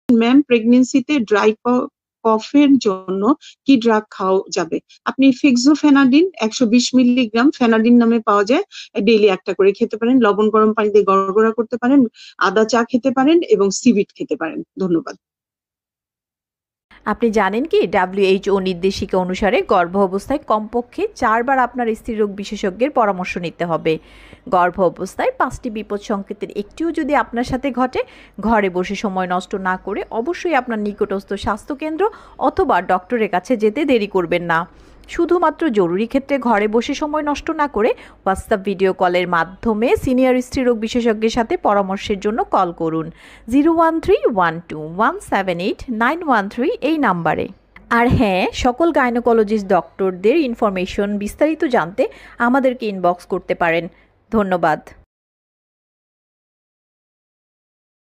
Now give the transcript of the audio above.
Ma'am প্রেগনেন্সিতে dry কফের জন্য কি drug খাওয়া যাবে? আপনি ফেক্সোফেনাডিন 120 মিলিগ্রাম ফেনাডিন নামে পাওয়া যায়, ডেইলি একটা করে খেতে পারেন। লবণ গরম পানিতে গড়গড়া করতে পারেন, আদা চা খেতে পারেন এবং সিবিট খেতে পারেন। ধন্যবাদ। আপনি জানেন কি WHO নির্দেশিকা অনুসারে গর্ভ অবস্থায় কমপক্ষে 4 বার আপনার স্ত্রীরোগ বিশেষজ্ঞের পরামর্শ নিতে হবে। গর্ভ অবস্থায় 5টি বিপদ সংকেতের একটিও যদি আপনার সাথে ঘটে, ঘরে বসে সময় নষ্ট না করে অবশ্যই আপনার নিকটস্থ স্বাস্থ্যকেন্দ্র অথবা ডক্টরের কাছে যেতে দেরি করবেন না। শুধুমাত্র জরুরি ক্ষেত্রে ঘরে বসে সময় নষ্ট না করে হোয়াটসঅ্যাপ ভিডিও কলের মাধ্যমে সিনিয়র স্ত্রীরোগ বিশেষজ্ঞের সাথে পরামর্শের জন্য কল করুন 01312178913 এই নাম্বারে। আর হ্যাঁ, সকল গাইনোকোলজিস্ট ডক্টরদের ইনফরমেশন বিস্তারিত জানতে আমাদেরকে ইনবক্স করতে পারেন। ধন্যবাদ।